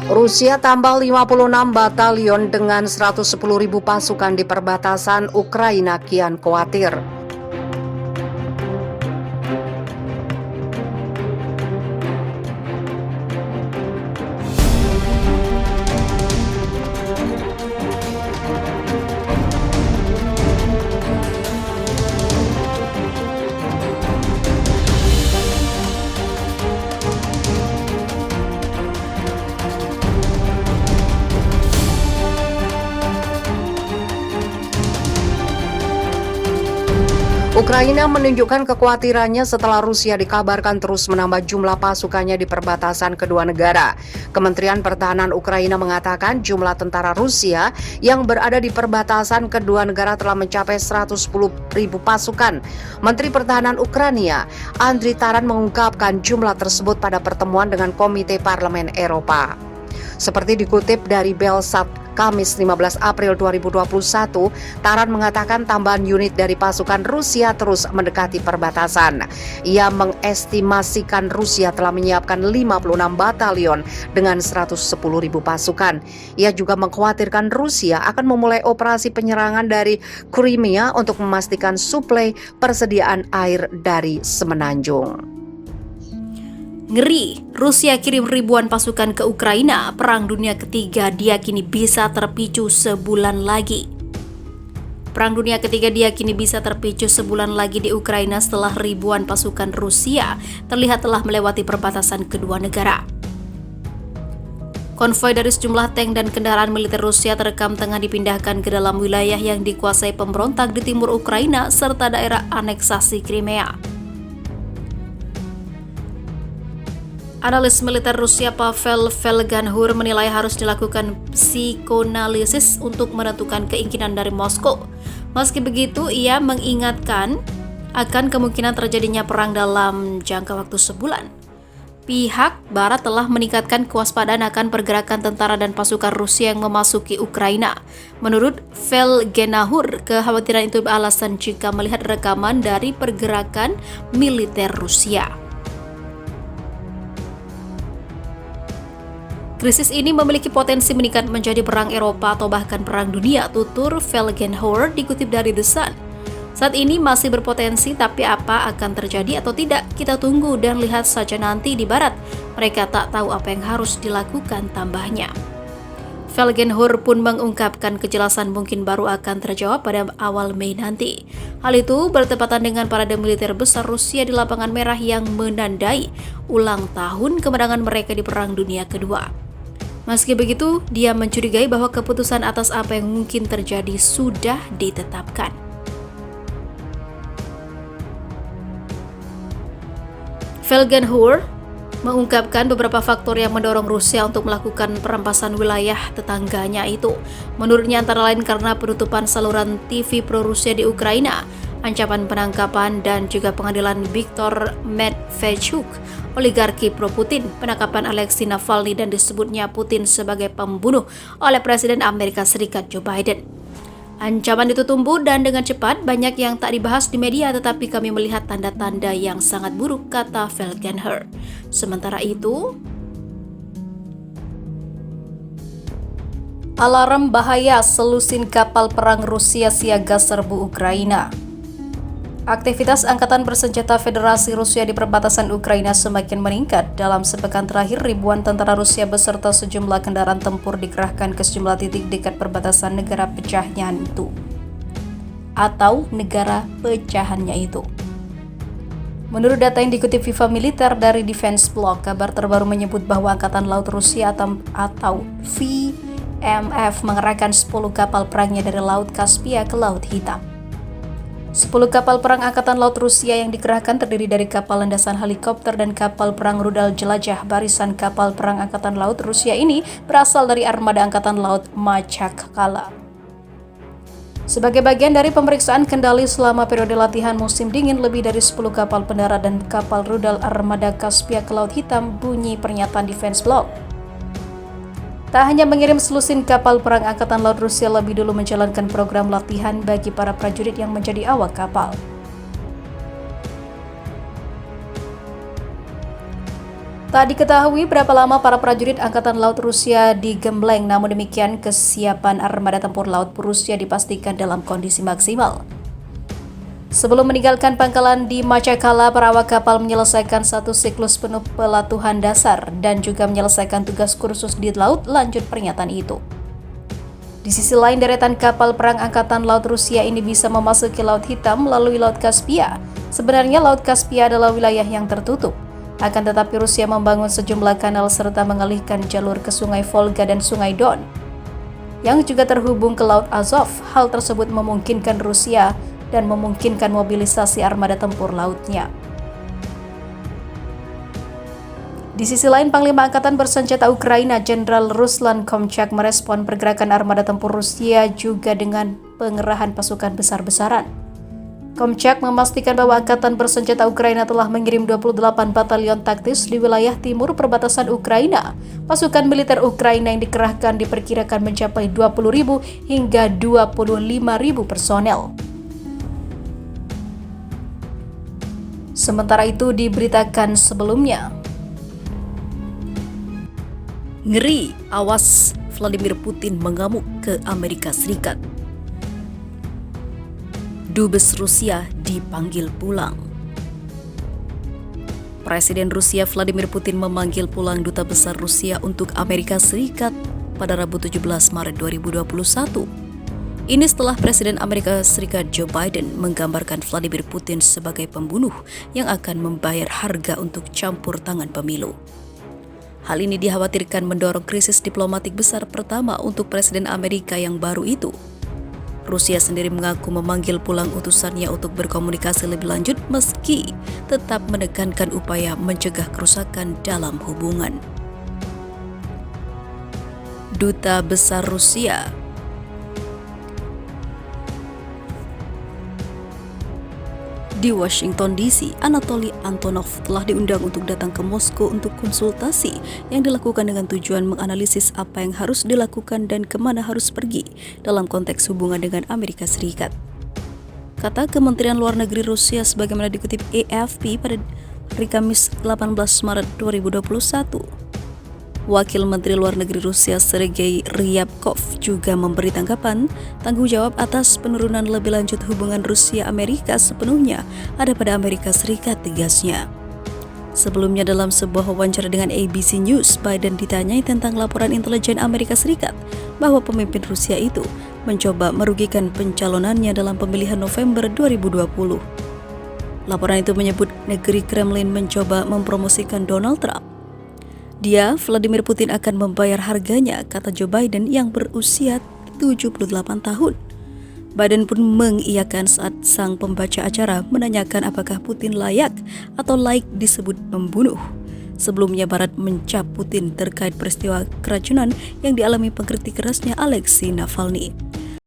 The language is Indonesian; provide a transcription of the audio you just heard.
Rusia tambah 56 batalion dengan 110.000 pasukan di perbatasan Ukraina kian khawatir. Ukraina menunjukkan kekhawatirannya setelah Rusia dikabarkan terus menambah jumlah pasukannya di perbatasan kedua negara. Kementerian Pertahanan Ukraina mengatakan jumlah tentara Rusia yang berada di perbatasan kedua negara telah mencapai 110.000 pasukan. Menteri Pertahanan Ukraina, Andriy Taran, mengungkapkan jumlah tersebut pada pertemuan dengan Komite Parlemen Eropa. Seperti dikutip dari Belsat Kamis 15 April 2021, Taran mengatakan tambahan unit dari pasukan Rusia terus mendekati perbatasan. Ia mengestimasikan Rusia telah menyiapkan 56 batalion dengan 110.000 pasukan. Ia juga mengkhawatirkan Rusia akan memulai operasi penyerangan dari Crimea untuk memastikan suplai persediaan air dari semenanjung. Ngeri, Rusia kirim ribuan pasukan ke Ukraina, Perang Dunia Ketiga diyakini bisa terpicu sebulan lagi. Perang Dunia Ketiga diyakini bisa terpicu sebulan lagi di Ukraina setelah ribuan pasukan Rusia terlihat telah melewati perbatasan kedua negara. Konvoi dari sejumlah tank dan kendaraan militer Rusia terekam tengah dipindahkan ke dalam wilayah yang dikuasai pemberontak di timur Ukraina serta daerah aneksasi Crimea. Analis militer Rusia Pavel Velganhur menilai harus dilakukan psikoanalisis untuk menentukan keinginan dari Moskow. Meski begitu, ia mengingatkan akan kemungkinan terjadinya perang dalam jangka waktu sebulan. Pihak Barat telah meningkatkan kewaspadaan akan pergerakan tentara dan pasukan Rusia yang memasuki Ukraina. Menurut Velganhur, kekhawatiran itu beralasan jika melihat rekaman dari pergerakan militer Rusia. Krisis ini memiliki potensi meningkat menjadi perang Eropa atau bahkan perang dunia, tutur Velganhur dikutip dari The Sun. Saat ini masih berpotensi, tapi apa akan terjadi atau tidak, kita tunggu dan lihat saja nanti di Barat. Mereka tak tahu apa yang harus dilakukan, tambahnya. Velganhur pun mengungkapkan kejelasan mungkin baru akan terjawab pada awal Mei nanti. Hal itu bertepatan dengan parade militer besar Rusia di Lapangan Merah yang menandai ulang tahun kemenangan mereka di Perang Dunia Kedua. Meski begitu, dia mencurigai bahwa keputusan atas apa yang mungkin terjadi sudah ditetapkan. Velganhur mengungkapkan beberapa faktor yang mendorong Rusia untuk melakukan perampasan wilayah tetangganya itu. Menurutnya antara lain karena penutupan saluran TV pro-Rusia di Ukraina, ancaman penangkapan dan juga pengadilan Viktor Medvedchuk, oligarki pro-Putin, penangkapan Alexei Navalny dan disebutnya Putin sebagai pembunuh oleh Presiden Amerika Serikat Joe Biden. Ancaman itu tumbuh dan dengan cepat, banyak yang tak dibahas di media tetapi kami melihat tanda-tanda yang sangat buruk, kata Velganhur. Sementara itu, alarm bahaya selusin kapal perang Rusia siaga serbu Ukraina. Aktivitas Angkatan Bersenjata Federasi Rusia di perbatasan Ukraina semakin meningkat. Dalam sepekan terakhir, ribuan tentara Rusia beserta sejumlah kendaraan tempur dikerahkan ke sejumlah titik dekat perbatasan negara pecahannya itu. Atau negara pecahannya itu. Menurut data yang dikutip Viva Militer dari Defense Blog, kabar terbaru menyebut bahwa Angkatan Laut Rusia atau VMF mengerahkan 10 kapal perangnya dari Laut Kaspia ke Laut Hitam. 10 kapal perang Angkatan Laut Rusia yang dikerahkan terdiri dari kapal landasan helikopter dan kapal perang rudal jelajah. Barisan kapal perang Angkatan Laut Rusia ini berasal dari armada Angkatan Laut Machakkala. Sebagai bagian dari pemeriksaan kendali selama periode latihan musim dingin, lebih dari 10 kapal pendarat dan kapal rudal armada Kaspia ke Laut Hitam, bunyi pernyataan Defense Blog. Tak hanya mengirim selusin kapal perang Angkatan Laut Rusia lebih dulu menjalankan program latihan bagi para prajurit yang menjadi awak kapal. Tak diketahui berapa lama para prajurit Angkatan Laut Rusia digembleng, namun demikian kesiapan armada tempur laut Rusia dipastikan dalam kondisi maksimal. Sebelum meninggalkan pangkalan di Macakala, para awak kapal menyelesaikan satu siklus penuh pelatihan dasar dan juga menyelesaikan tugas kursus di laut. Lanjut pernyataan itu. Di sisi lain, deretan kapal perang Angkatan Laut Rusia ini bisa memasuki Laut Hitam melalui Laut Kaspia. Sebenarnya Laut Kaspia adalah wilayah yang tertutup. Akan tetapi Rusia membangun sejumlah kanal serta mengalihkan jalur ke Sungai Volga dan Sungai Don, yang juga terhubung ke Laut Azov. Hal tersebut memungkinkan Rusia dan memungkinkan mobilisasi armada tempur lautnya. Di sisi lain, Panglima Angkatan Bersenjata Ukraina Jenderal Ruslan Komchak merespon pergerakan armada tempur Rusia juga dengan pengerahan pasukan besar-besaran. Komchak memastikan bahwa Angkatan Bersenjata Ukraina telah mengirim 28 batalion taktis di wilayah timur perbatasan Ukraina. Pasukan militer Ukraina yang dikerahkan diperkirakan mencapai 20.000 hingga 25.000 personel. Sementara itu diberitakan sebelumnya, ngeri, awas Vladimir Putin mengamuk ke Amerika Serikat. Dubes Rusia dipanggil pulang. Presiden Rusia Vladimir Putin memanggil pulang Duta Besar Rusia untuk Amerika Serikat pada Rabu 17 Maret 2021. Ini setelah Presiden Amerika Serikat Joe Biden menggambarkan Vladimir Putin sebagai pembunuh yang akan membayar harga untuk campur tangan pemilu. Hal ini dikhawatirkan mendorong krisis diplomatik besar pertama untuk Presiden Amerika yang baru itu. Rusia sendiri mengaku memanggil pulang utusannya untuk berkomunikasi lebih lanjut meski tetap menekankan upaya mencegah kerusakan dalam hubungan. Duta Besar Rusia di Washington DC, Anatoly Antonov telah diundang untuk datang ke Moskow untuk konsultasi yang dilakukan dengan tujuan menganalisis apa yang harus dilakukan dan kemana harus pergi dalam konteks hubungan dengan Amerika Serikat. Kata Kementerian Luar Negeri Rusia sebagaimana dikutip AFP pada hari Kamis 18 Maret 2021. Wakil Menteri Luar Negeri Rusia Sergei Ryabkov juga memberi tanggapan tanggung jawab atas penurunan lebih lanjut hubungan Rusia-Amerika sepenuhnya ada pada Amerika Serikat, tegasnya. Sebelumnya dalam sebuah wawancara dengan ABC News, Biden ditanyai tentang laporan intelijen Amerika Serikat bahwa pemimpin Rusia itu mencoba merugikan pencalonannya dalam pemilihan November 2020. Laporan itu menyebut negeri Kremlin mencoba mempromosikan Donald Trump. Dia, Vladimir Putin, akan membayar harganya, kata Joe Biden yang berusia 78 tahun. Biden pun mengiyakan saat sang pembaca acara menanyakan apakah Putin layak atau laik disebut pembunuh. Sebelumnya Barat mencap Putin terkait peristiwa keracunan yang dialami pengkritik kerasnya Alexei Navalny.